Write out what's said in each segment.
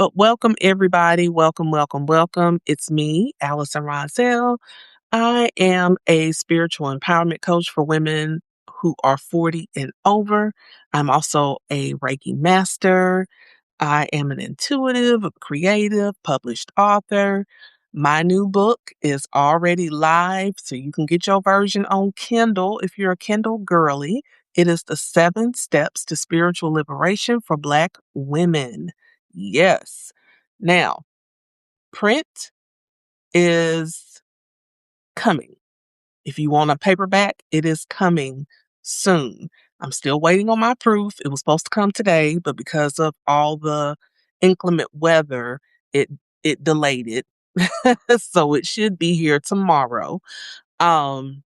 But welcome everybody. Welcome, welcome, welcome. It's me, Allison. I am a spiritual empowerment coach for women who are 40 and over. I'm also a Reiki master. I am an intuitive, a creative, published author. My new book is already live, so you can get your version on Kindle if you're a Kindle girly. It is the 7 Steps to Spiritual Liberation for Black Women. Yes. Now, print is coming. If you want a paperback, it is coming soon. I'm still waiting on my proof. It was supposed to come today, but because of all the inclement weather, it it delayed it. So it should be here tomorrow. Um,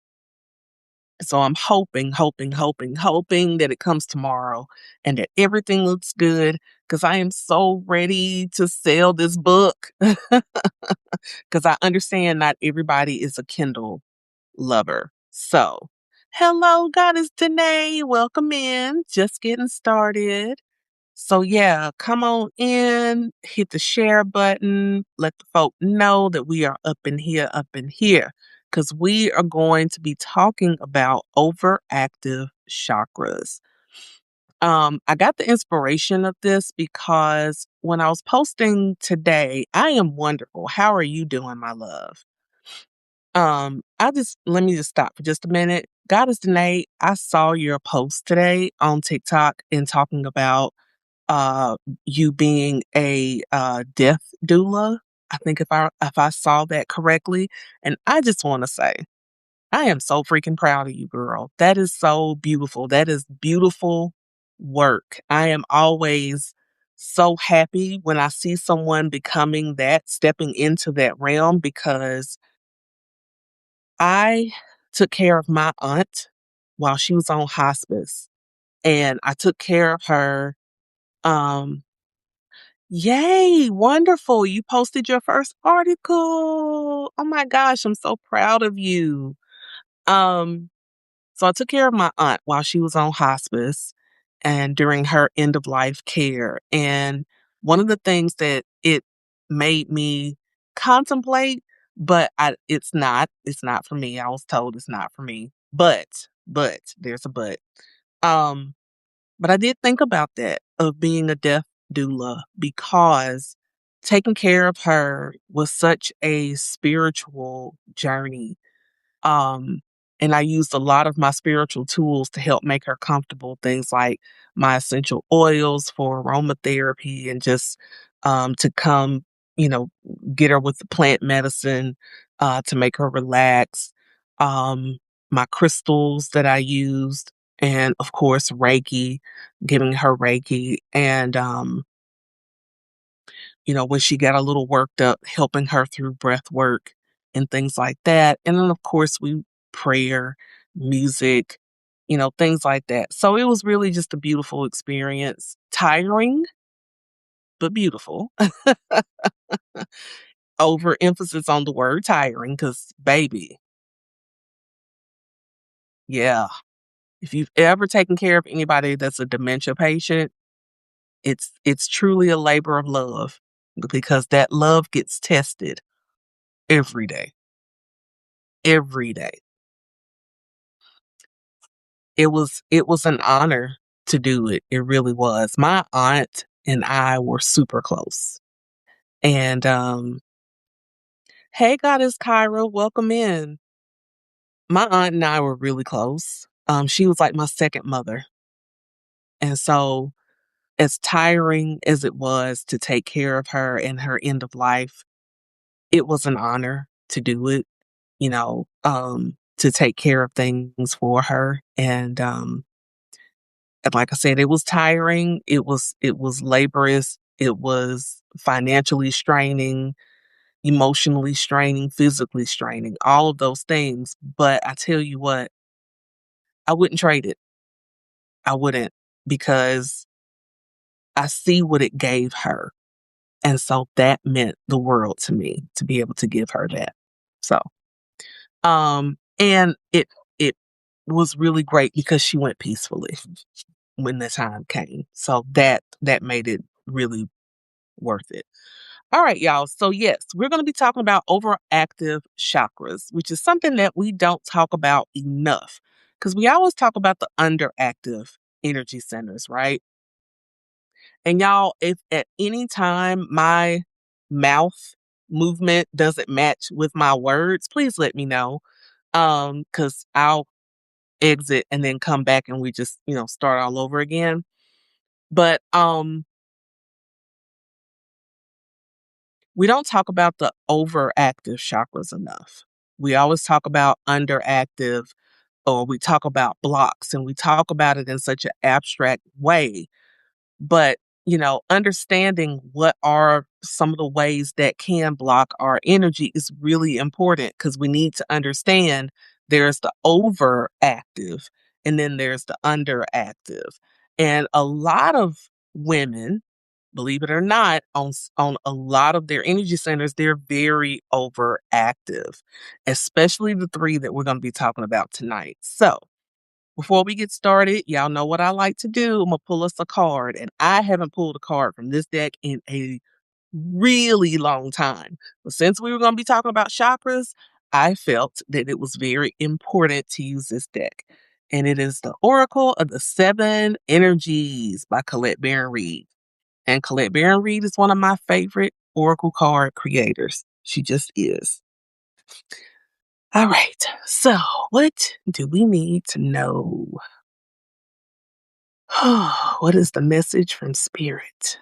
so I'm hoping that it comes tomorrow and that everything looks good because I am so ready to sell this book because I understand not everybody is a Kindle lover. So, hello, Goddess Danae. Welcome in. Just getting started. So, yeah, come on in, hit the share button, let the folk know that we are up in here, because we are going to be talking about overactive chakras. I got the inspiration of this because when I was posting today, I am wonderful. How are you doing, my love? Let me just stop for just a minute. Goddess Danae, I saw your post today on TikTok and talking about uh you being a death doula. I think if I saw that correctly. And I just want to say, I am so freaking proud of you, girl. That is so beautiful. That is beautiful work. I am always so happy when I see someone becoming that, stepping into that realm because I took care of my aunt while she was on hospice, and I took care of her. Um, Yay, wonderful. You posted your first article. Oh my gosh, I'm so proud of you. Um, so I took care of my aunt while she was on hospice and during her end of life care. And one of the things that it made me contemplate, but it's not for me. I was told it's not for me. But there's a but. Um, but I did think about that of being a death doula because taking care of her was such a spiritual journey. um, and I used a lot of my spiritual tools to help make her comfortable. Things like my essential oils for aromatherapy and just to come, you know, get her with the plant medicine to make her relax. Um, my crystals that I used, and of course, Reiki, giving her Reiki. And when she got a little worked up, helping her through breath work and things like that. And then, of course, we prayer, music, things like that. So it was really just a beautiful experience. Tiring, but beautiful. Overemphasis on the word tiring because, baby, yeah. If you've ever taken care of anybody that's a dementia patient, it's truly a labor of love because that love gets tested every day. Every day. It was an honor to do it. It really was. My aunt and I were super close. And hey, Goddess Kyra, welcome in. My aunt and I were really close. She was like my second mother. And so as tiring as it was to take care of her in her end of life, it was an honor to do it, to take care of things for her. And like I said, it was tiring. It was laborious. It was financially straining, emotionally straining, physically straining, all of those things. But I tell you what, I wouldn't trade it. I wouldn't, because I see what it gave her. And so that meant the world to me to be able to give her that. So, and it was really great because she went peacefully when the time came. So that made it really worth it. All right, y'all. So, yes, we're going to be talking about overactive chakras, which is something that we don't talk about enough because we always talk about the underactive energy centers, right? And y'all, if at any time my mouth movement doesn't match with my words, please let me know. Because I'll exit and then come back and we just, start all over again. But we don't talk about the overactive chakras enough. We always talk about underactive or we talk about blocks and we talk about it in such an abstract way. But, understanding what are some of the ways that can block our energy is really important because we need to understand there's the overactive and then there's the underactive. And a lot of women, believe it or not, on a lot of their energy centers, they're very overactive, especially the three that we're going to be talking about tonight. So, before we get started, y'all know what I like to do. I'm going to pull us a card, and I haven't pulled a card from this deck in a really long time. But since we were going to be talking about chakras, I felt that it was very important to use this deck. And it is the Oracle of the Seven Energies by Colette Baron Reed. And Colette Baron Reed is one of my favorite Oracle card creators. She just is. All right. So, what do we need to know? What is the message from Spirit?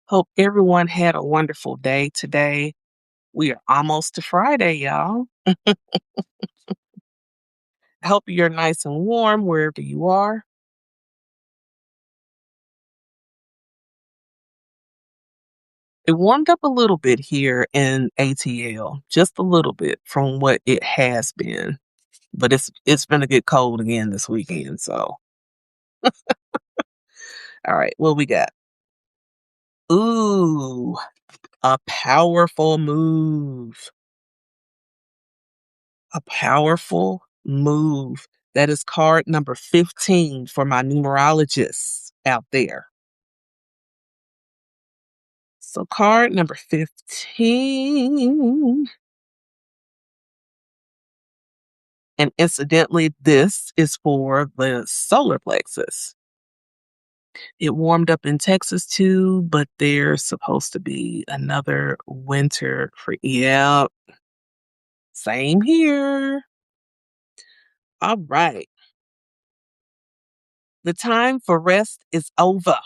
Hope everyone had a wonderful day today. We are almost to Friday, y'all. I hope you're nice and warm wherever you are. It warmed up a little bit here in ATL, just a little bit from what it has been. But it's gonna get cold again this weekend. So, all right, what we got? Ooh, a powerful move. A powerful move. That is card number 15 for my numerologists out there. So, card number 15. And incidentally, this is for the solar plexus. It warmed up in Texas too, but there's supposed to be another winter for, yeah, same here. All right. The time for rest is over.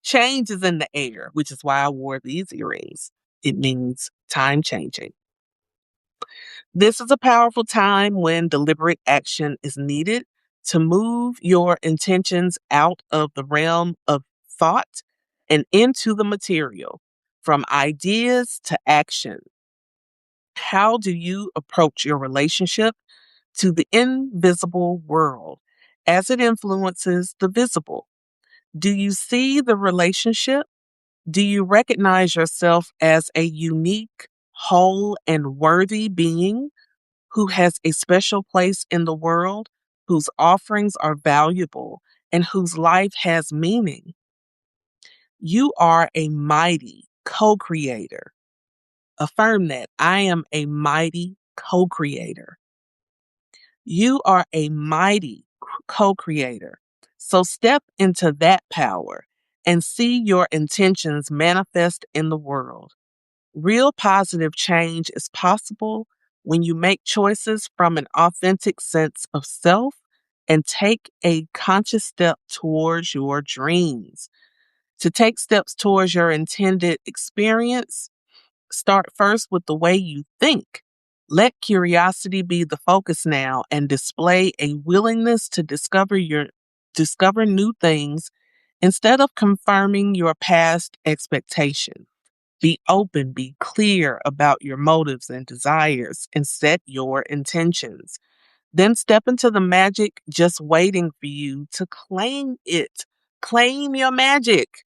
Change is in the air, which is why I wore these earrings. It means time changing. This is a powerful time when deliberate action is needed to move your intentions out of the realm of thought and into the material, from ideas to action. How do you approach your relationship to the invisible world as it influences the visible? Do you see the relationship? Do you recognize yourself as a unique, whole, and worthy being who has a special place in the world, whose offerings are valuable, and whose life has meaning? You are a mighty co creator. Affirm that. I am a mighty co creator. You are a mighty co creator. So step into that power and see your intentions manifest in the world. Real positive change is possible when you make choices from an authentic sense of self and take a conscious step towards your dreams. To take steps towards your intended experience, start first with the way you think. Let curiosity be the focus now and display a willingness to discover new things instead of confirming your past expectation. Be open, be clear about your motives and desires, and set your intentions. Then step into the magic just waiting for you to claim it. Claim your magic.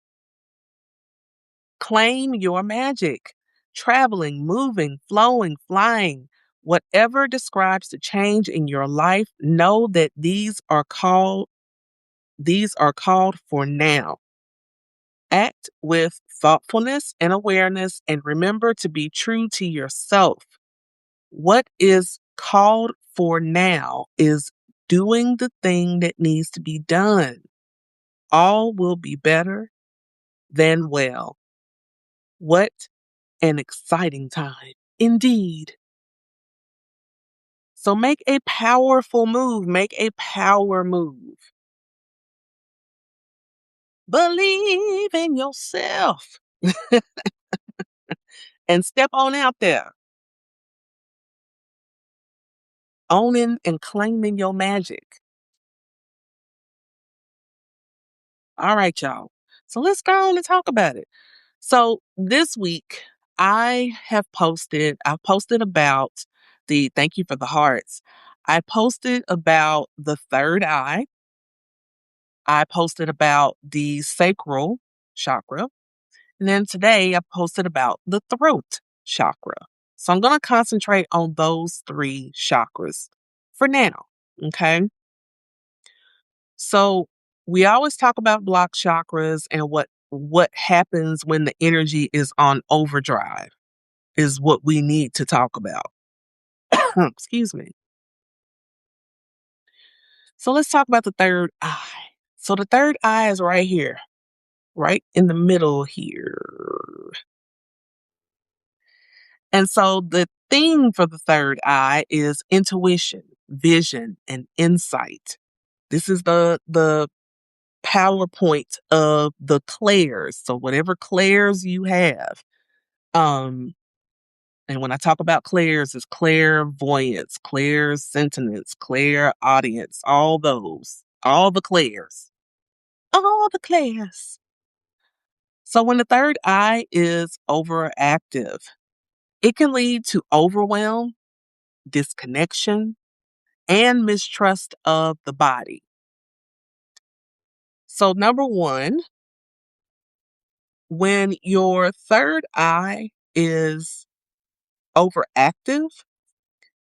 Claim your magic. Traveling, moving, flowing, flying. Whatever describes the change in your life, know that these are called for now. Act with thoughtfulness and awareness and remember to be true to yourself. What is called for now is doing the thing that needs to be done. All will be better than well. What an exciting time, indeed. So make a powerful move. Make a power move. Believe in yourself and step on out there, owning and claiming your magic. All right, y'all. So let's go on and talk about it. So this week, I've posted about thank you for the hearts. I posted about the third eye. I posted about the sacral chakra. And then today I posted about the throat chakra. So I'm going to concentrate on those three chakras for now. Okay. So we always talk about block chakras and what happens when the energy is on overdrive is what we need to talk about. Excuse me. So let's talk about the third eye. So the third eye is right here, right in the middle here. And so the theme for the third eye is intuition, vision, and insight. This is the PowerPoint of the clairs. So whatever clairs you have. And when I talk about clairs, it's clairvoyance, clairsentience, clairaudience, all those, all the clairs. So when the third eye is overactive, it can lead to overwhelm, disconnection, and mistrust of the body. So, number one, when your third eye is overactive,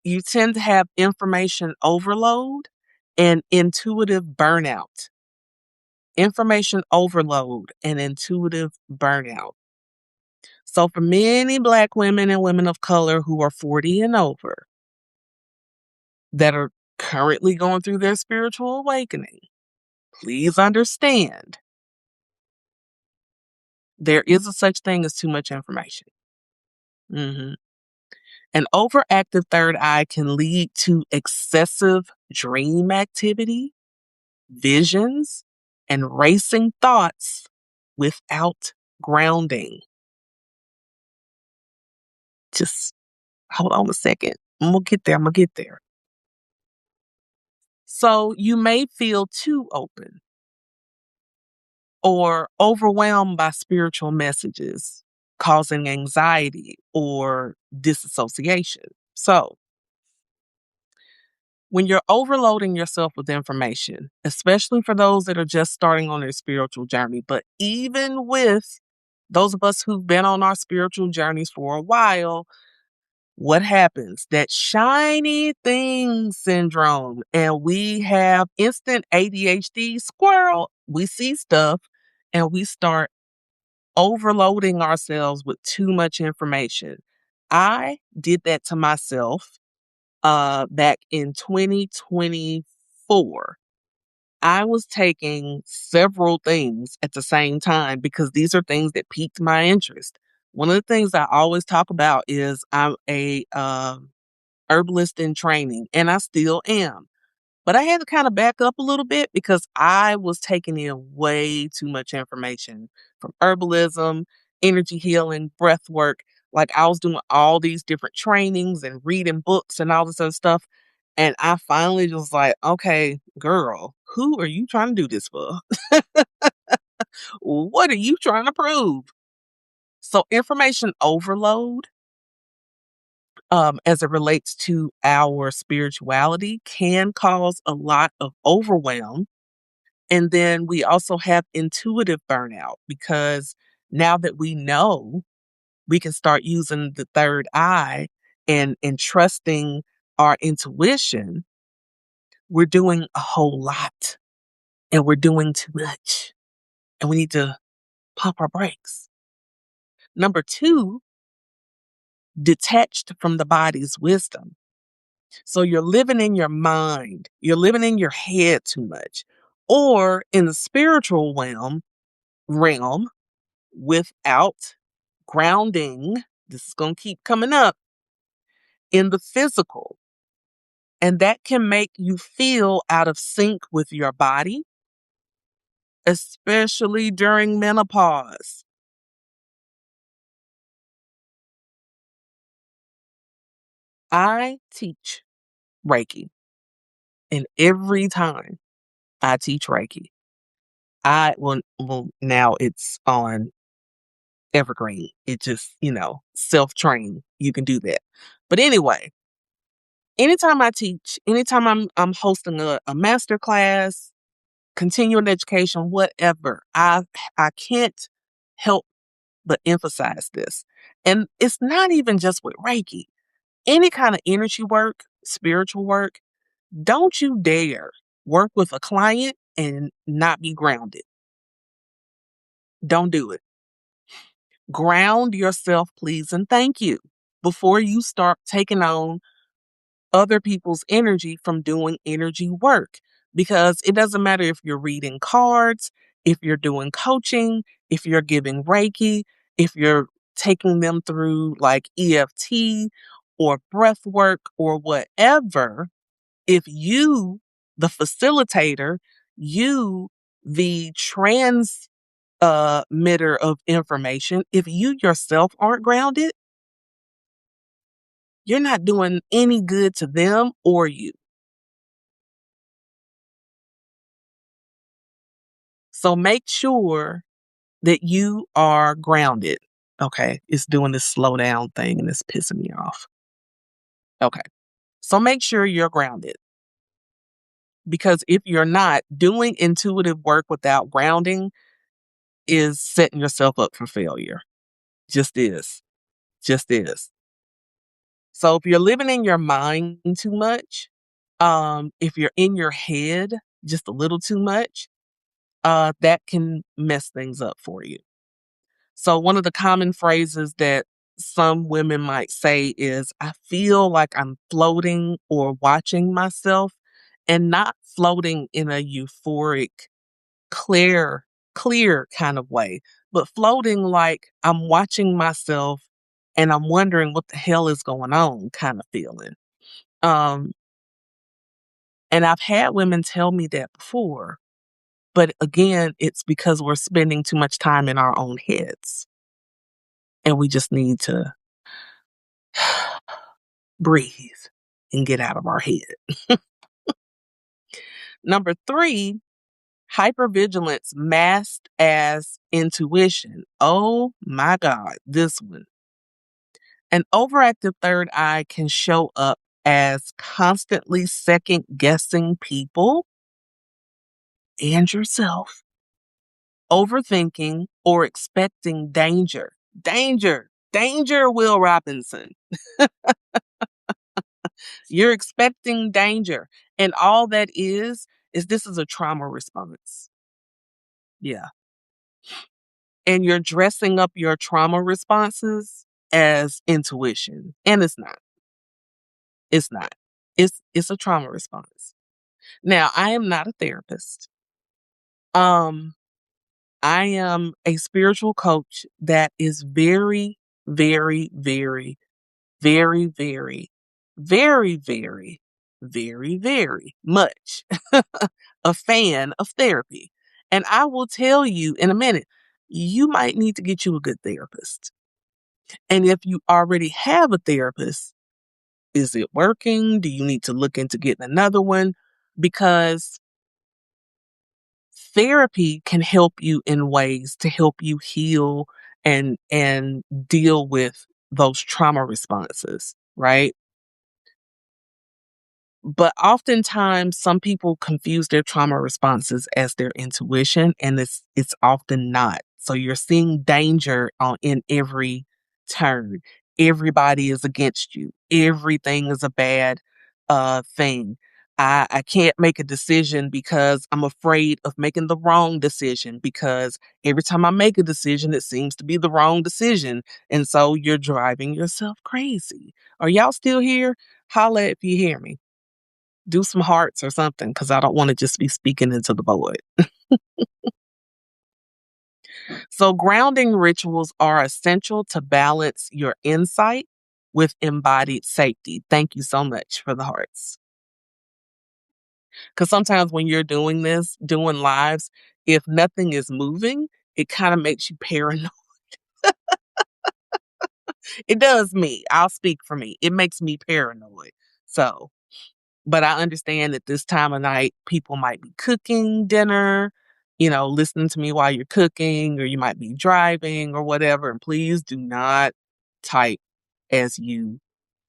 you tend to have information overload and intuitive burnout. Information overload and intuitive burnout. So, for many Black women and women of color who are 40 and over that are currently going through their spiritual awakening, please understand there is a such thing as too much information. Mhm. An overactive third eye can lead to excessive dream activity, visions, and racing thoughts without grounding. Just hold on a second. I'm gonna get there. I'm gonna get there. So you may feel too open or overwhelmed by spiritual messages, causing anxiety or disassociation. So when you're overloading yourself with information, especially for those that are just starting on their spiritual journey, but even with those of us who've been on our spiritual journeys for a while, what happens? That shiny thing syndrome, and we have instant ADHD squirrel. We see stuff and we start overloading ourselves with too much information. I did that to myself back in 2024. I was taking several things at the same time because these are things that piqued my interest. One of the things I always talk about is I'm a herbalist in training, and I still am. But I had to kind of back up a little bit because I was taking in way too much information from herbalism, energy healing, breath work. Like I was doing all these different trainings and reading books and all this other stuff. And I finally just like, okay, girl, who are you trying to do this for? What are you trying to prove? So information overload, as it relates to our spirituality can cause a lot of overwhelm. And then we also have intuitive burnout because now that we know, we can start using the third eye and trusting our intuition, we're doing a whole lot and we're doing too much. And we need to pump our brakes. Number two, detached from the body's wisdom. So you're living in your mind, you're living in your head too much. Or in the spiritual realm without grounding, this is going to keep coming up, in the physical. And that can make you feel out of sync with your body, especially during menopause. I teach Reiki, and every time I teach Reiki, well now it's on evergreen. It just, self-train. You can do that. But anyway, anytime I teach, anytime I'm hosting a master class, continuing education, whatever, I can't help but emphasize this. And it's not even just with Reiki. Any kind of energy work, spiritual work, don't you dare work with a client and not be grounded. Don't do it. Ground yourself, please, and thank you before you start taking on other people's energy from doing energy work. Because it doesn't matter if you're reading cards, if you're doing coaching, if you're giving Reiki, if you're taking them through like EFT or breath work or whatever. If you, the facilitator, you, the transmitter of information, if you yourself aren't grounded, you're not doing any good to them or you. So make sure that you are grounded. Okay. It's doing this slow down thing and it's pissing me off. Okay. So make sure you're grounded. Because if you're not, doing intuitive work without grounding is setting yourself up for failure. Just is. Just is. So if you're living in your mind too much, if you're in your head just a little too much, that can mess things up for you. So one of the common phrases that some women might say is, I feel like I'm floating or watching myself, and not floating in a euphoric, clear, clear kind of way, but floating like I'm watching myself and I'm wondering what the hell is going on kind of feeling. Um, and I've had women tell me that before, but again, it's because we're spending too much time in our own heads and we just need to breathe and get out of our head. Number three, hypervigilance masked as intuition. Oh my God, this one. An overactive third eye can show up as constantly second guessing people and yourself, overthinking or expecting danger. Danger, danger, Will Robinson. You're expecting danger. And all that is this is a trauma response. Yeah. And you're dressing up your trauma responses as intuition. And it's not. It's not. It's a trauma response. Now, I am not a therapist. Um, I am a spiritual coach that is very, very, very, very, very, very, very, very, very much a fan of therapy. And I will tell you in a minute, you might need to get you a good therapist. And if you already have a therapist, is it working? Do you need to look into getting another one? Because therapy can help you in ways to help you heal and deal with those trauma responses, right? But oftentimes some people confuse their trauma responses as their intuition, and it's often not. So you're seeing danger in every turn. everybody is against you. Everything is a bad thing. I can't make a decision because I'm afraid of making the wrong decision because every time I make a decision, it seems to be the wrong decision. And so you're driving yourself crazy. Are y'all still here? Holla if you hear me. Do some hearts or something because I don't want to just be speaking into the void. So, grounding rituals are essential to balance your insight with embodied safety. Thank you so much for the hearts. Because sometimes when you're doing this, doing lives, if nothing is moving, it kind of makes you paranoid. It does me. I'll speak for me. It makes me paranoid. So, but I understand that this time of night, people might be cooking dinner, listening to me while you're cooking, or you might be driving or whatever. And please do not type as you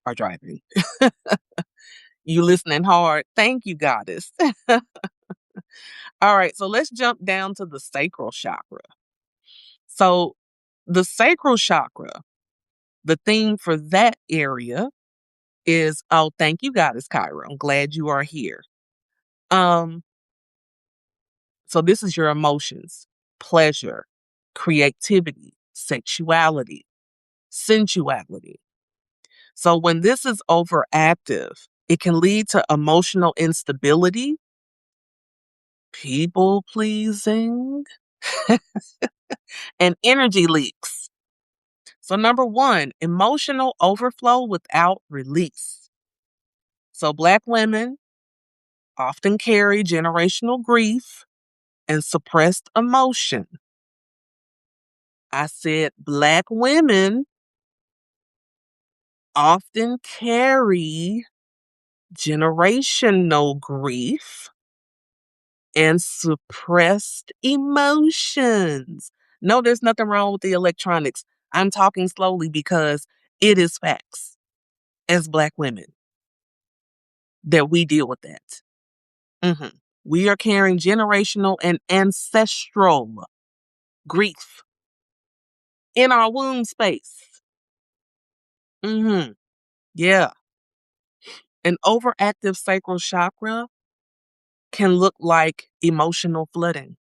are driving. You listening hard. Thank you, goddess. All right, so let's jump down to the sacral chakra. So, the sacral chakra, the theme for that area is, oh, thank you, goddess Kyra. I'm glad you are here. Um, so this is your emotions, pleasure, creativity, sexuality, sensuality. So when this is overactive, it can lead to emotional instability, people pleasing, and energy leaks. So, number one, emotional overflow without release. So, Black women often carry generational grief and suppressed emotion. I said, Black women often carry generational grief and suppressed emotions. No, there's nothing wrong with the electronics. I'm talking slowly because it is facts as Black women that we deal with that. Mhm. We are carrying generational and ancestral grief in our womb space. Yeah. An overactive sacral chakra can look like emotional flooding,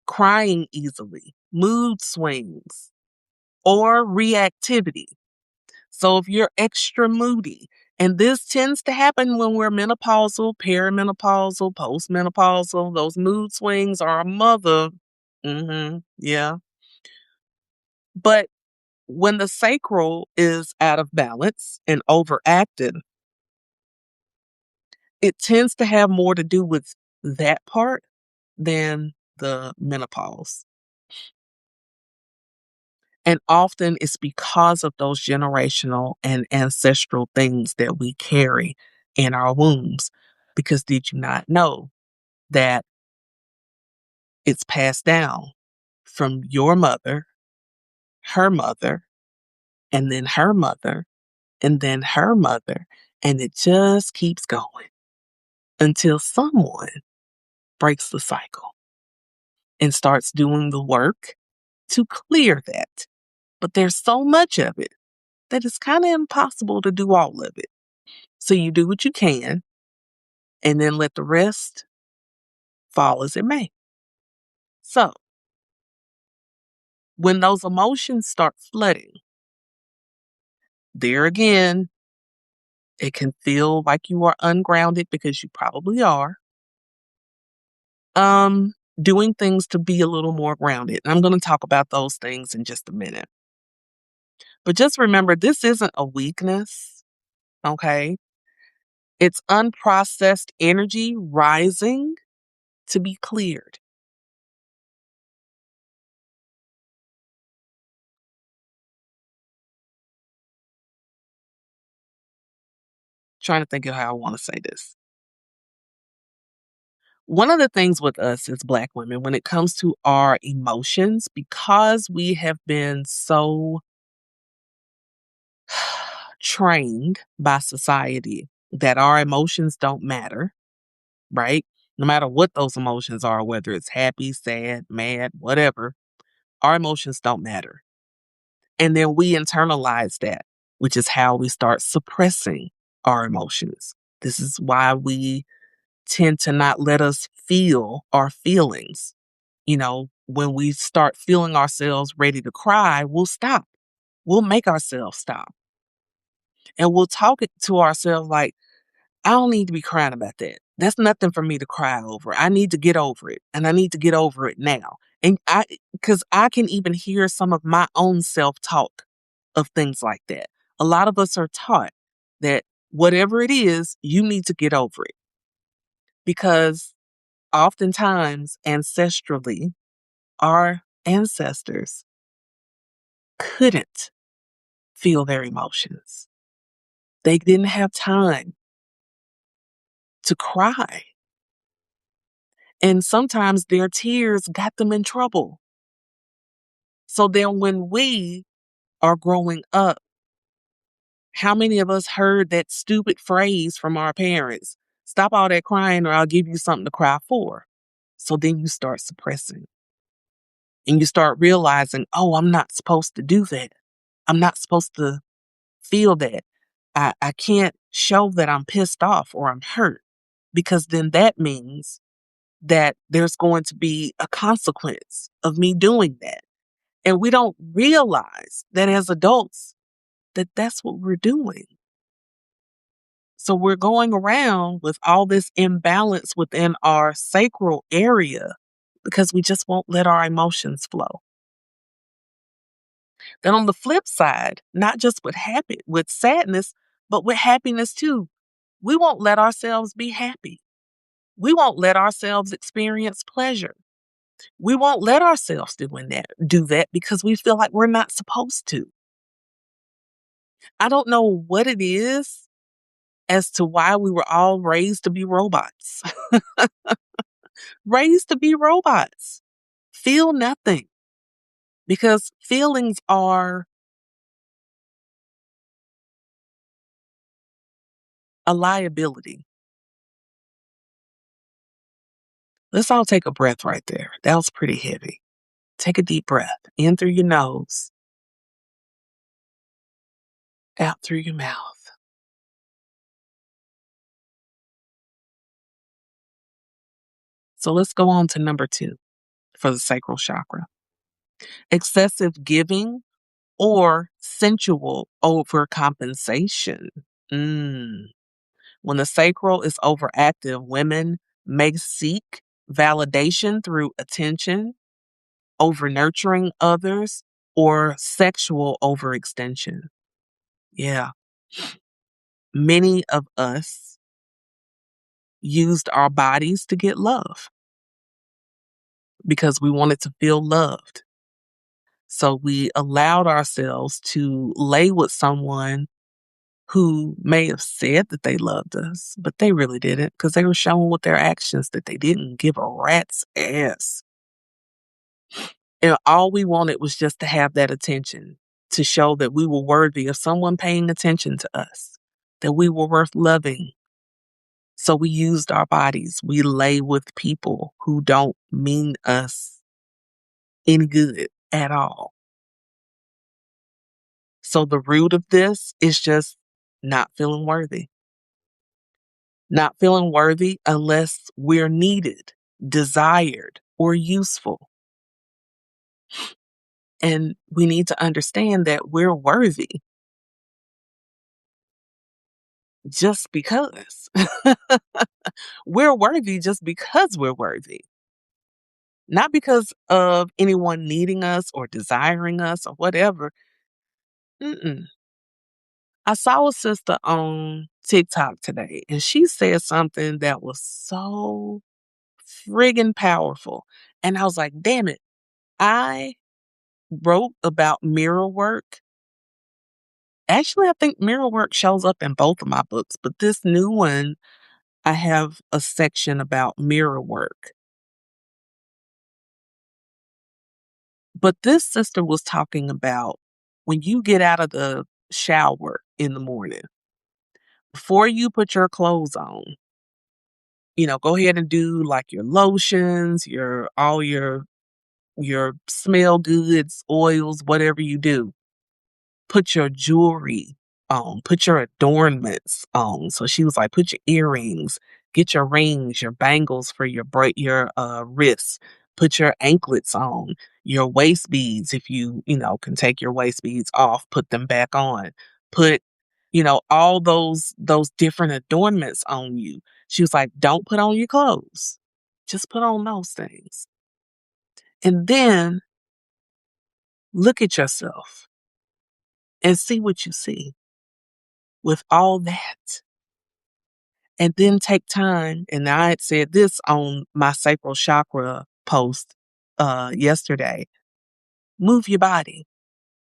crying easily, mood swings, or reactivity. So if you're extra moody, and this tends to happen when we're menopausal, perimenopausal, postmenopausal, those mood swings are a mother. Yeah. But when the sacral is out of balance and overactive, it tends to have more to do with that part than the menopause. And often it's because of those generational and ancestral things that we carry in our wombs. Because did you not know that it's passed down from your mother, her mother, and then her mother, and then her mother, and it just keeps going until someone breaks the cycle and starts doing the work to clear that. But there's so much of it that it's kind of impossible to do all of it. So you do what you can and then let the rest fall as it may. So when those emotions start flooding, there again, it can feel like you are ungrounded because you probably are. Doing things to be a little more grounded. And I'm going to talk about those things in just a minute. But just remember, this isn't a weakness, okay? It's unprocessed energy rising to be cleared. Trying to think of how I want to say this. One of the things with us as Black women, when it comes to our emotions, because we have been so trained by society that our emotions don't matter, right? No matter what those emotions are, whether it's happy, sad, mad, whatever, our emotions don't matter. And then we internalize that, which is how we start suppressing our emotions. This is why we tend to not let us feel our feelings. When we start feeling ourselves ready to cry, we'll stop. We'll make ourselves stop. And we'll talk it to ourselves like, I don't need to be crying about that. That's nothing for me to cry over. I need to get over it. And I need to get over it now. Because I can even hear some of my own self talk of things like that. A lot of us are taught that whatever it is, you need to get over it. Because oftentimes, ancestrally, our ancestors couldn't feel their emotions. They didn't have time to cry. And sometimes their tears got them in trouble. So then when we are growing up, how many of us heard that stupid phrase from our parents? Stop all that crying or I'll give you something to cry for. So then you start suppressing and you start realizing, oh, I'm not supposed to do that. I'm not supposed to feel that. I can't show that I'm pissed off or I'm hurt because then that means that there's going to be a consequence of me doing that. And we don't realize that as adults, that that's what we're doing. So we're going around with all this imbalance within our sacral area because we just won't let our emotions flow. Then on the flip side, not just with sadness, but with happiness too, we won't let ourselves be happy. We won't let ourselves experience pleasure. We won't let ourselves do that because we feel like we're not supposed to. I don't know what it is as to why we were all raised to be robots. Raised to be robots. Feel nothing because feelings are a liability. Let's all take a breath right there. That was pretty heavy. Take a deep breath in through your nose, out through your mouth. So let's go on to number 2 for the sacral chakra. Excessive giving or sensual overcompensation. Mm. When the sacral is overactive, women may seek validation through attention, over nurturing others, or sexual overextension. Yeah. Many of us used our bodies to get love because we wanted to feel loved. So we allowed ourselves to lay with someone who may have said that they loved us, but they really didn't because they were showing with their actions that they didn't give a rat's ass. And all we wanted was just to have that attention, to show that we were worthy of someone paying attention to us, that we were worth loving. So we used our bodies. We lay with people who don't mean us any good at all. So the root of this is just not feeling worthy. Not feeling worthy unless we're needed, desired, or useful. And we need to understand that we're worthy just because. We're worthy just because we're worthy. Not because of anyone needing us or desiring us or whatever. Mm-mm. I saw a sister on TikTok today, and she said something that was so friggin' powerful. And I was like, damn it. I wrote about mirror work. Actually, I think mirror work shows up in both of my books, but this new one, I have a section about mirror work. But this sister was talking about when you get out of the shower in the morning, before you put your clothes on, go ahead and do like your lotions, all your smell goods, oils, whatever you do. put your jewelry on, put your adornments on. So she was like, put your earrings, get your rings, your bangles for your wrists, put your anklets on, your waist beads. If you can take your waist beads off, put them back on. Put all those different adornments on you. She was like, don't put on your clothes. Just put on those things. And then look at yourself and see what you see with all that. And then take time, and I had said this on my sacral chakra post yesterday. Move your body.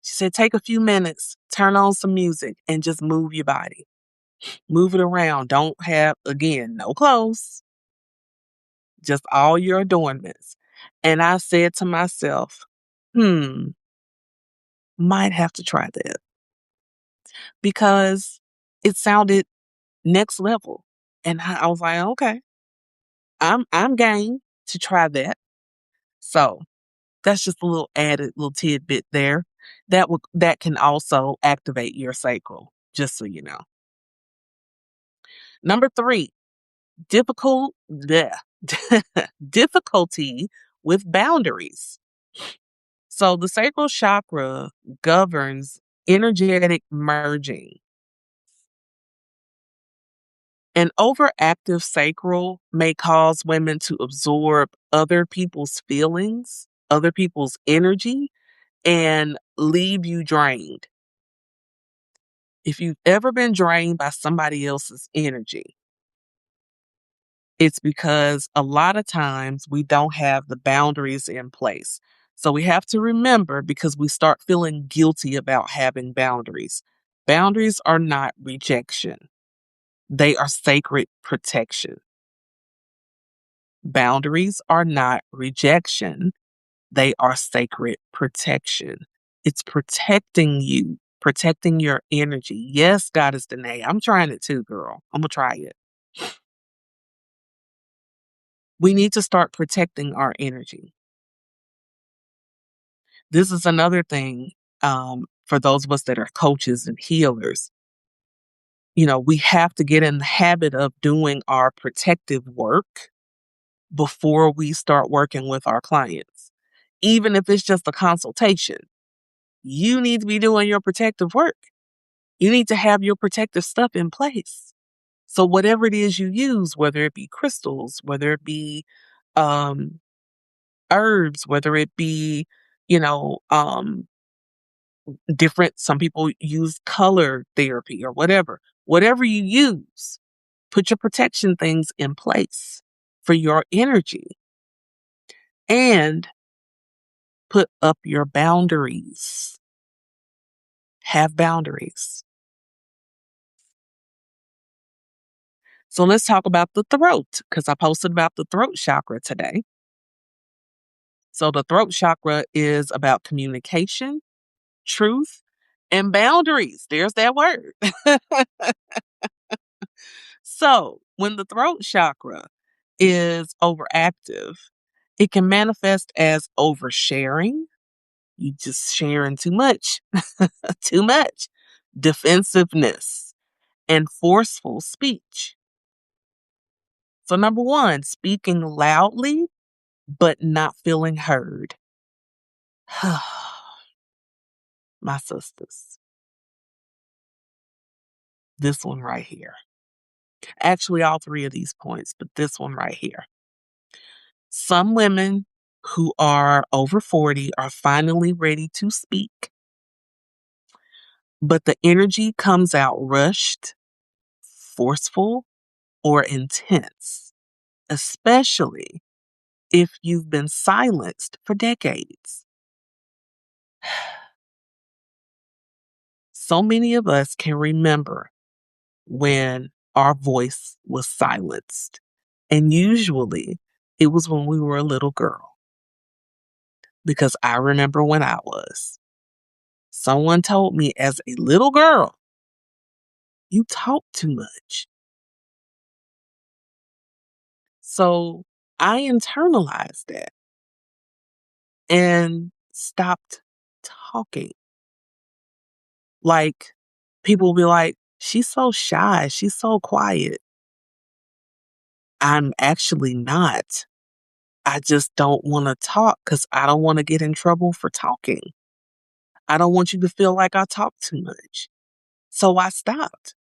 She said, take a few minutes, turn on some music, and just move your body. Move it around. Don't have, again, no clothes, just all your adornments. And I said to myself, might have to try that because it sounded next level. And I was like, okay, I'm game to try that. So that's just a little added little tidbit there. That can also activate your sacral, just so you know. Number 3, bleh, difficulty with boundaries. So the sacral chakra governs energetic merging. An overactive sacral may cause women to absorb other people's feelings, other people's energy, and leave you drained. If you've ever been drained by somebody else's energy, it's because a lot of times we don't have the boundaries in place. So we have to remember, because we start feeling guilty about having boundaries. Boundaries are not rejection, they are sacred protection. Boundaries are not rejection, they are sacred protection. It's protecting you, protecting your energy. Yes, Goddess Danae, I'm trying it too, girl. I'm going to try it. We need to start protecting our energy. This is another thing for those of us that are coaches and healers. We have to get in the habit of doing our protective work before we start working with our clients. Even if it's just a consultation, you need to be doing your protective work. You need to have your protective stuff in place. So whatever it is you use, whether it be crystals, whether it be um, herbs, whether it be, you know, some people use color therapy or whatever you use, put your protection things in place for your energy and put up your boundaries. Have boundaries. So let's talk about the throat, because I posted about the throat chakra today. So the throat chakra is about communication, truth, and boundaries. There's that word. So when the throat chakra is overactive, it can manifest as oversharing. You just sharing too much, too much, defensiveness, and forceful speech. So number 1, speaking loudly but not feeling heard. My sisters, this one right here. Actually, all 3 of these points, but this one right here. Some women who are over 40 are finally ready to speak, but the energy comes out rushed, forceful, or intense, especially if you've been silenced for decades. So many of us can remember when our voice was silenced. And usually it was when we were a little girl. Because I remember when I was. Someone told me as a little girl, you talk too much. So I internalized that and stopped talking. Like, people will be like, "She's so shy, she's so quiet." I'm actually not. I just don't wanna talk because I don't wanna get in trouble for talking. I don't want you to feel like I talk too much. So I stopped.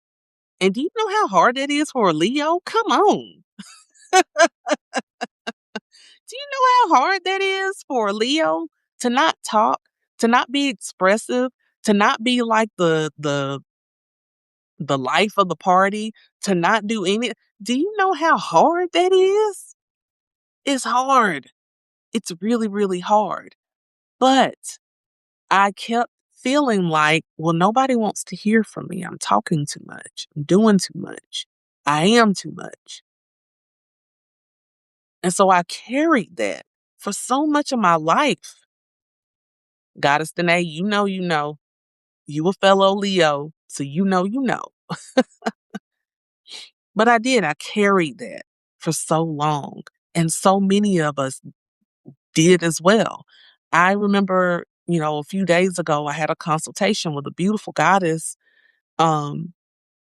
And do you know how hard that is for a Leo? Come on. Do you know how hard that is for a Leo to not talk, to not be expressive, to not be like the life of the party, to not do any. Do you know how hard that is? It's hard. It's really, really hard. But I kept feeling like, well, nobody wants to hear from me. I'm talking too much. I'm doing too much. I am too much. And so I carried that for so much of my life. Goddess Danae, you know, you know. You a fellow Leo, so you know, you know. But I did. I carried that for so long. And so many of us did as well. I remember, a few days ago, I had a consultation with a beautiful goddess. Um,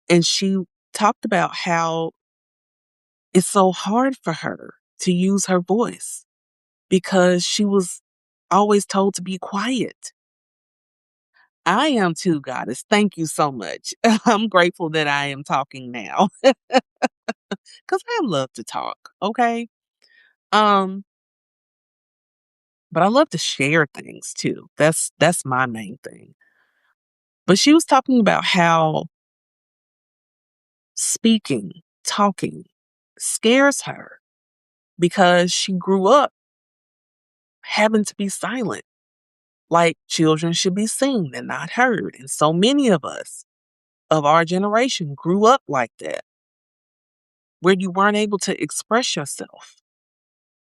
and she talked about how it's so hard for her to use her voice because she was always told to be quiet. I am too, goddess. Thank you so much. I'm grateful that I am talking now because I love to talk. Okay. Um, but I love to share things too. That's my main thing. But she was talking about how speaking, talking scares her because she grew up having to be silent. Like children should be seen and not heard. And so many of us of our generation grew up like that, where you weren't able to express yourself.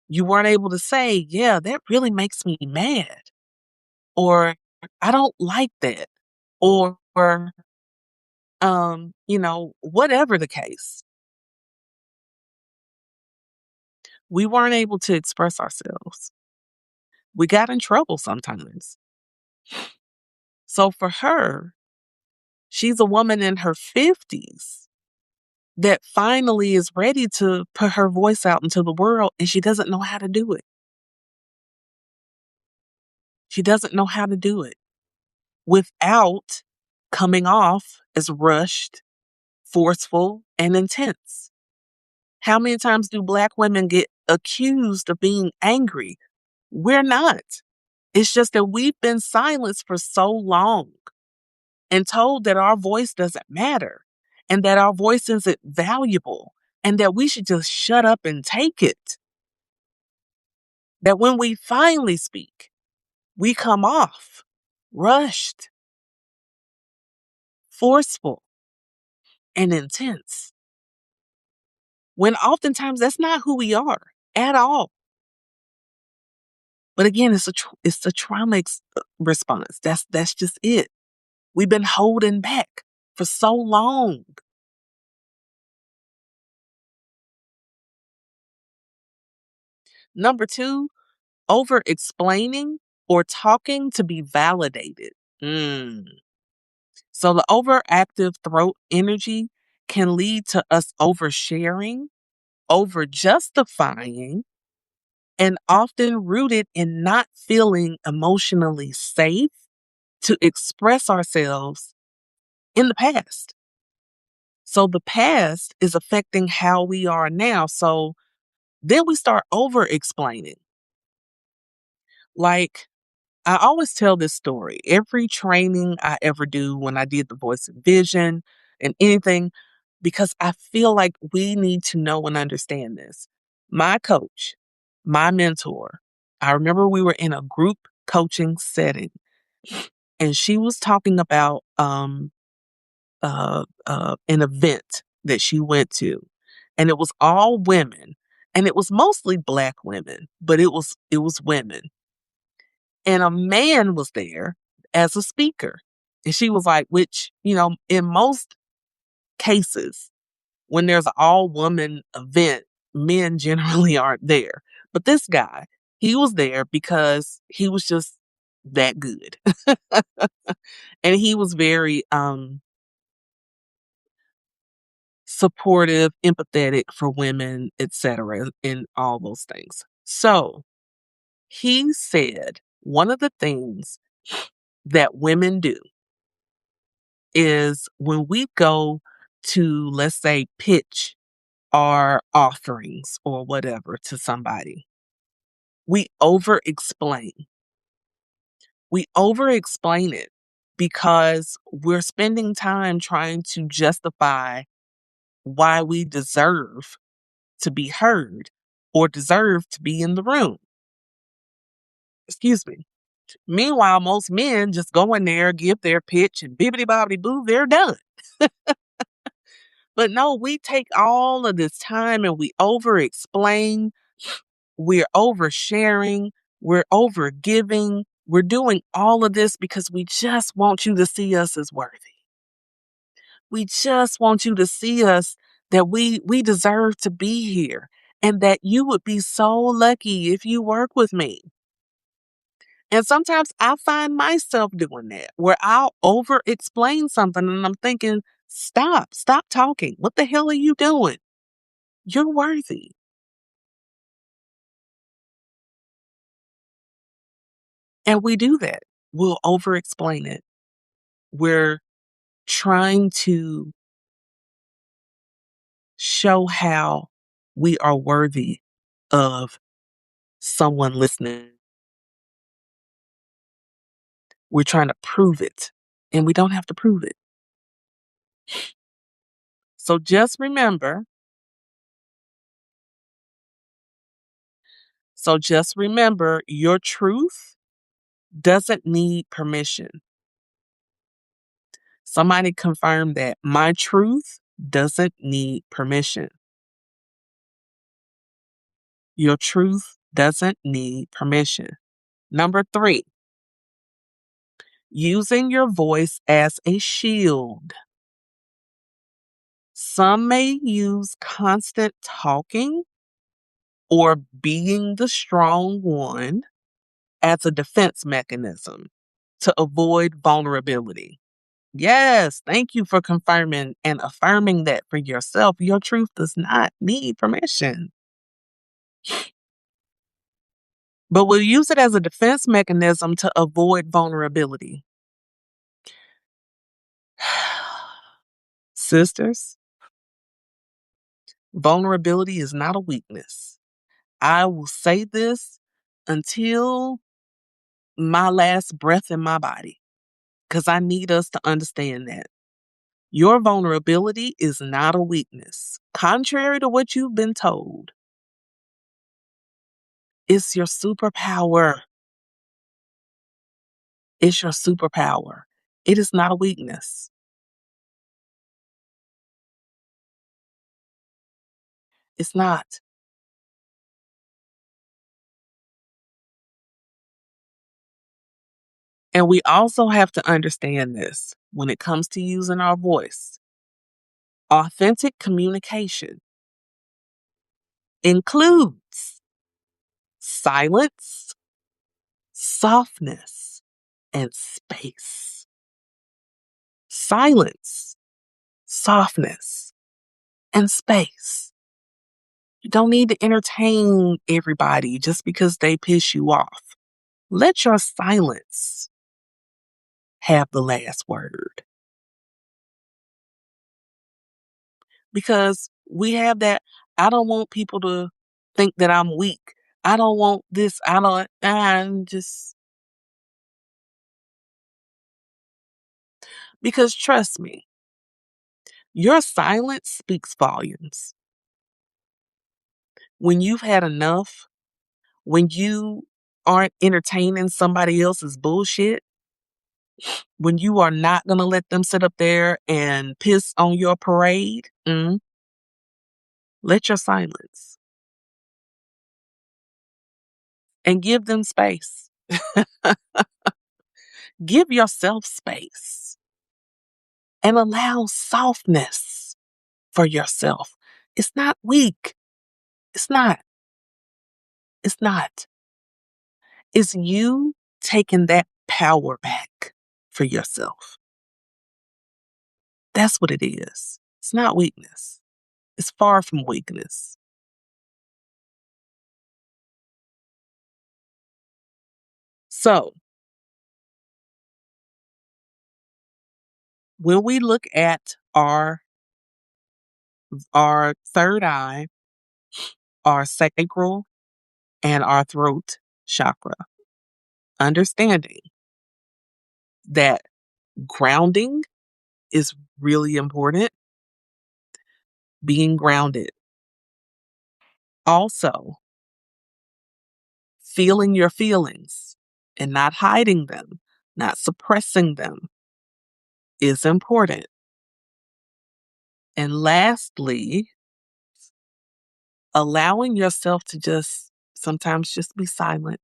You weren't able to say, yeah, that really makes me mad, or I don't like that, or, whatever the case. We weren't able to express ourselves. We got in trouble sometimes. So for her, she's a woman in her 50s that finally is ready to put her voice out into the world, and she doesn't know how to do it. She doesn't know how to do it without coming off as rushed, forceful, and intense. How many times do Black women get accused of being angry? We're not. It's just that we've been silenced for so long and told that our voice doesn't matter and that our voice isn't valuable and that we should just shut up and take it. That when we finally speak, we come off rushed, forceful, and intense. When oftentimes that's not who we are at all. But again, it's a trauma response. That's just it. We've been holding back for so long. Number two, over explaining or talking to be validated. Mm. So the overactive throat energy can lead to us oversharing, over justifying, and often rooted in not feeling emotionally safe to express ourselves in the past. So the past is affecting how we are now. So then we start over explaining. Like, I always tell this story. Every training I ever do when I did the voice and vision and anything, because I feel like we need to know and understand this. My coach, my mentor, I remember we were in a group coaching setting and she was talking about an event that she went to, and it was all women, and it was mostly Black women, but it was women, and a man was there as a speaker, and she was like, which in most cases when there's an all woman event, men generally aren't there, but this guy, he was there because he was just that good. And he was very supportive, empathetic for women, etc., and all those things. So he said one of the things that women do is when we go to, let's say, pitch our offerings or whatever to somebody, we over explain. We over explain it because we're spending time trying to justify why we deserve to be heard or deserve to be in the room. Excuse me. Meanwhile, most men just go in there, give their pitch, and bibbity bobbity boo, they're done. But no, we take all of this time and we over explain, we're oversharing, we're over giving, we're doing all of this because we just want you to see us as worthy. We just want you to see us that we deserve to be here and that you would be so lucky if you work with me. And sometimes I find myself doing that where I'll over explain something and I'm thinking, stop talking. What the hell are you doing? You're worthy. And we do that. We'll over explain it. We're trying to show how we are worthy of someone listening. We're trying to prove it, and we don't have to prove it. So just remember your truth doesn't need permission. Somebody confirmed that my truth doesn't need permission. Your truth doesn't need permission. Number 3, using your voice as a shield. Some may use constant talking or being the strong one as a defense mechanism to avoid vulnerability. Yes, thank you for confirming and affirming that for yourself. Your truth does not need permission. But we'll use it as a defense mechanism to avoid vulnerability. Sisters, vulnerability is not a weakness. I will say this until my last breath in my body because I need us to understand that. Your vulnerability is not a weakness. Contrary to what you've been told, it's your superpower. It's your superpower. It is not a weakness. It's not. And we also have to understand this when it comes to using our voice. Authentic communication includes silence, softness, and space. Silence, softness, and space. You don't need to entertain everybody just because they piss you off. Let your silence have the last word. Because we have that, I don't want people to think that I'm weak. I don't want this. I'm just, because trust me, your silence speaks volumes. When you've had enough, when you aren't entertaining somebody else's bullshit, when you are not going to let them sit up there and piss on your parade, let your silence and give them space. Give yourself space and allow softness for yourself. It's not weak. It's not. It's not. It's you taking that power back for yourself. That's what it is. It's not weakness. It's far from weakness. So, when we look at our third eye, our sacral, and our throat chakra, understanding that grounding is really important, being grounded. Also, feeling your feelings and not hiding them, not suppressing them is important. And lastly, allowing yourself to just sometimes just be silent,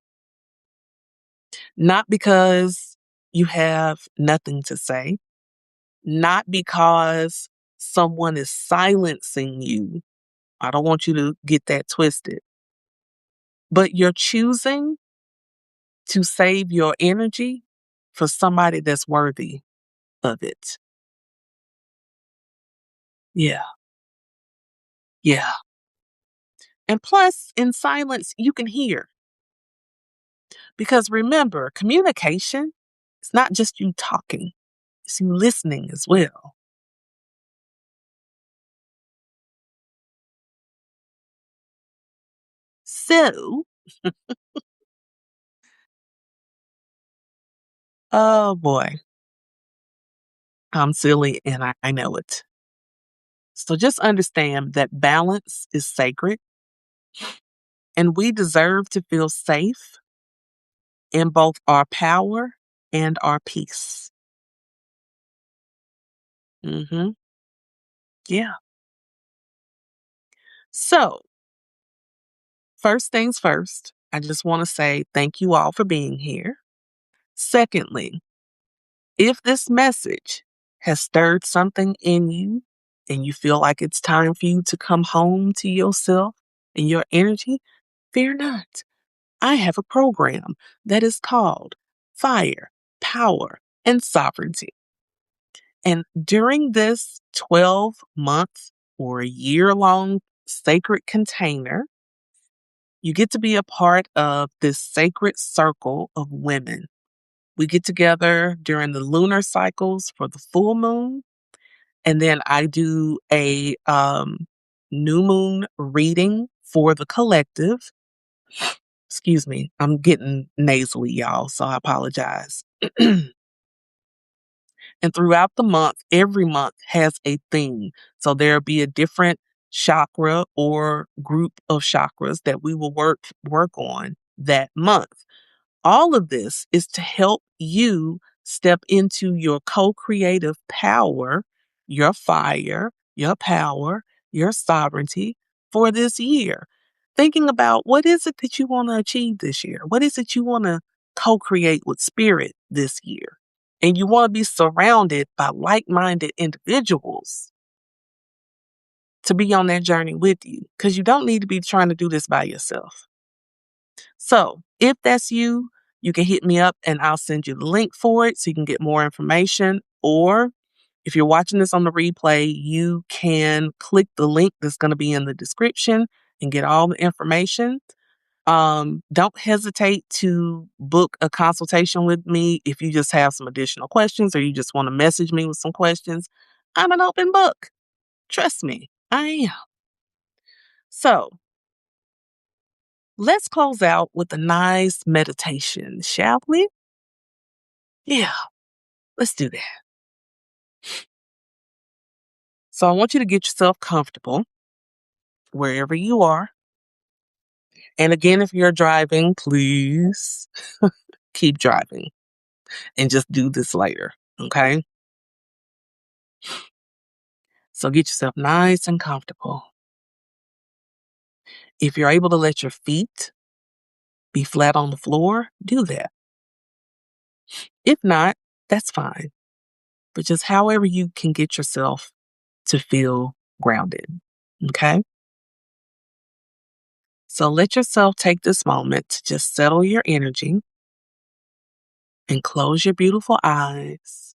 not because you have nothing to say, not because someone is silencing you. I don't want you to get that twisted, but you're choosing to save your energy for somebody that's worthy of it. Yeah, yeah. And plus, in silence, you can hear. Because remember, communication, it's not just you talking, it's you listening as well. So, oh boy, I'm silly and I know it. So just understand that balance is sacred and we deserve to feel safe in both our power and our peace. Hmm. Yeah. So, first things first, I just want to say thank you all for being here. Secondly, if this message has stirred something in you and you feel like it's time for you to come home to yourself and your energy, fear not. I have a program that is called Fire, Power, and Sovereignty. And during this 12-month or a year-long sacred container, you get to be a part of this sacred circle of women. We get together during the lunar cycles for the full moon, and then I do a new moon reading for the collective. Excuse me, I'm getting nasally, y'all, so I apologize. And throughout the month, every month has a theme. So there'll be a different chakra or group of chakras that we will work on that month. All of this is to help you step into your co-creative power, your fire, your power, your sovereignty for this year. Thinking about what is it that you want to achieve this year? What is it you want to co-create with spirit this year? And you want to be surrounded by like-minded individuals to be on that journey with you because you don't need to be trying to do this by yourself. So if that's you, you can hit me up and I'll send you the link for it so you can get more information. Or if you're watching this on the replay, you can click the link that's going to be in the description and get all the information. Don't hesitate to book a consultation with me if you just have some additional questions or you just want to message me with some questions. I'm an open book. Trust me, I am. So let's close out with a nice meditation, shall we? Yeah, let's do that. So I want you to get yourself comfortable wherever you are. And again, if you're driving, please keep driving and just do this later. Okay. So get yourself nice and comfortable. If you're able to let your feet be flat on the floor, do that. If not, that's fine. But just however you can get yourself to feel grounded. Okay. So let yourself take this moment to just settle your energy. and close your beautiful eyes.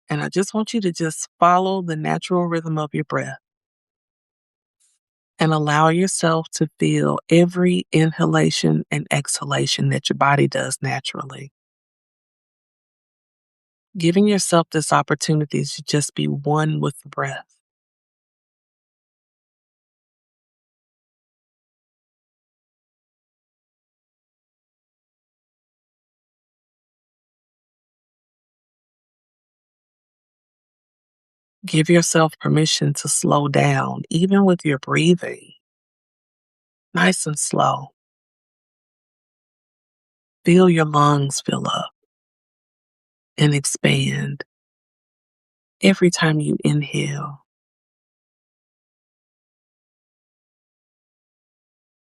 And I just want you to just follow the natural rhythm of your breath and allow yourself to feel every inhalation and exhalation that your body does naturally. Giving yourself this opportunity to just be one with the breath. Give yourself permission to slow down, even with your breathing, nice and slow. Feel your lungs fill up and expand every time you inhale,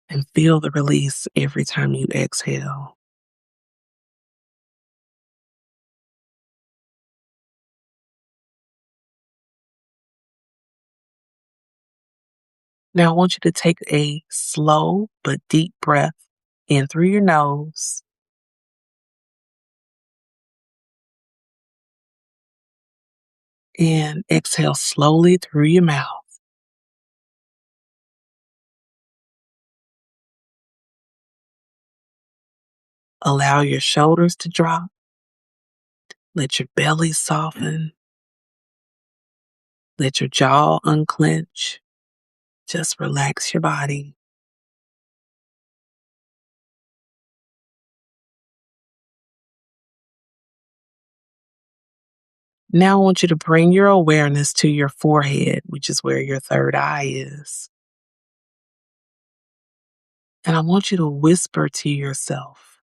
and feel the release every time you exhale. Now, I want you to take a slow but deep breath in through your nose and exhale slowly through your mouth. Allow your shoulders to drop. Let your belly soften. Let your jaw unclench. Just relax your body. Now, I want you to bring your awareness to your forehead, which is where your third eye is. And I want you to whisper to yourself,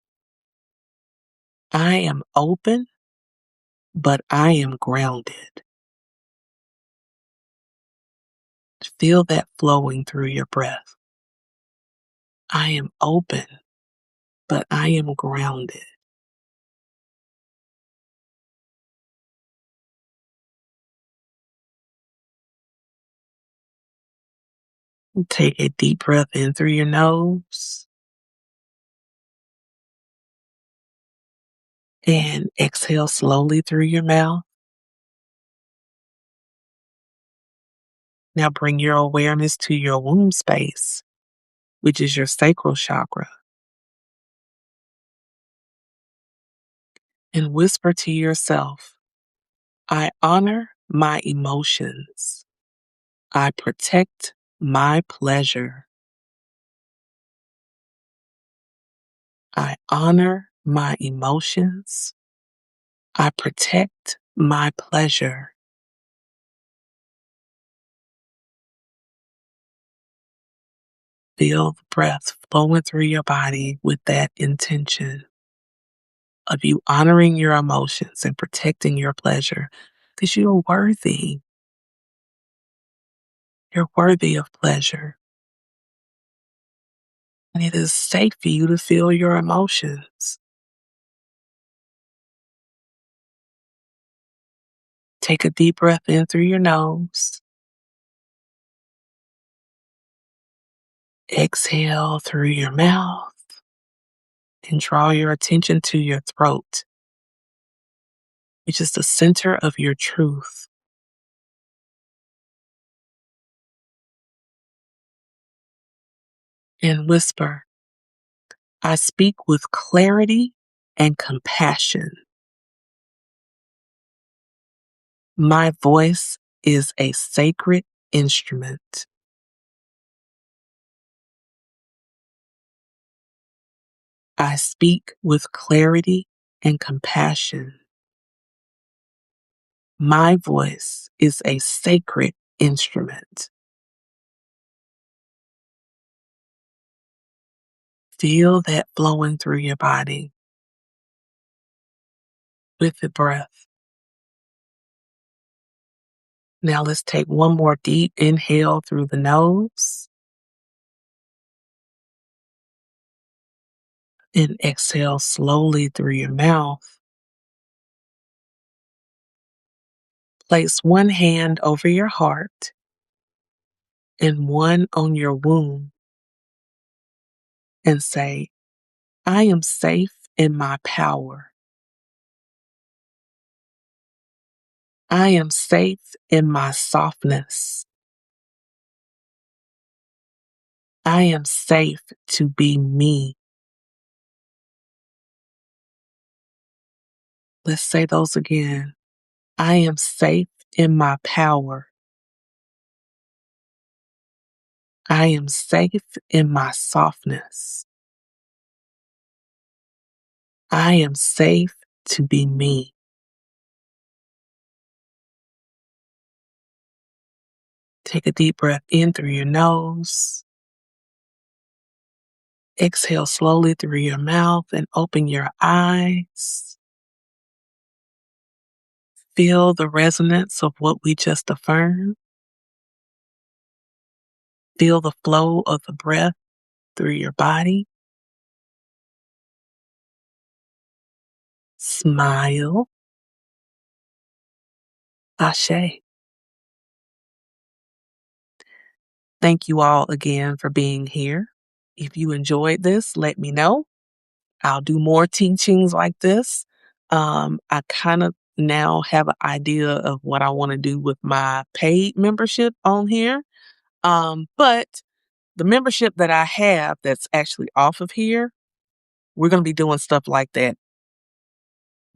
I am open, but I am grounded. Feel that flowing through your breath. I am open, but I am grounded. Take a deep breath in through your nose and exhale slowly through your mouth. Now bring your awareness to your womb space, which is your sacral chakra, and whisper to yourself, I honor my emotions. I protect my pleasure. I honor my emotions. I protect my pleasure. Feel the breath flowing through your body with that intention of you honoring your emotions and protecting your pleasure because you're worthy. You're worthy of pleasure. And it is safe for you to feel your emotions. Take a deep breath in through your nose. Exhale through your mouth and draw your attention to your throat, which is the center of your truth. And whisper, I speak with clarity and compassion. My voice is a sacred instrument. I speak with clarity and compassion. My voice is a sacred instrument. Feel that flowing through your body with the breath. Now let's take one more deep inhale through the nose and exhale slowly through your mouth. Place one hand over your heart and one on your womb. and say, I am safe in my power. I am safe in my softness. I am safe to be me. Let's say those again. I am safe in my power. I am safe in my softness. I am safe to be me. Take a deep breath in through your nose. Exhale slowly through your mouth and open your eyes. Feel the resonance of what we just affirmed. Feel the flow of the breath through your body. Smile. Ashe. Thank you all again for being here. If you enjoyed this, let me know. I'll do more teachings like this. I kind of now have an idea of what I want to do with my paid membership on here. But the membership that I have that's actually off of here, we're going to be doing stuff like that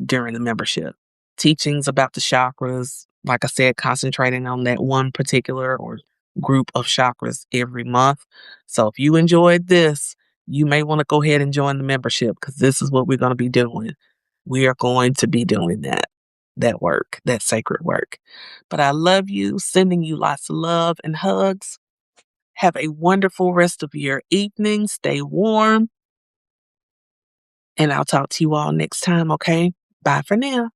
during the membership. Teachings about the chakras, like I said, concentrating on that one particular or group of chakras every month. So if you enjoyed this, you may want to go ahead and join the membership because this is what we're going to be doing. We are going to be doing that work, that sacred work. But I love you, sending you lots of love and hugs. Have a wonderful rest of your evening. Stay warm. And I'll talk to you all next time, okay? Bye for now.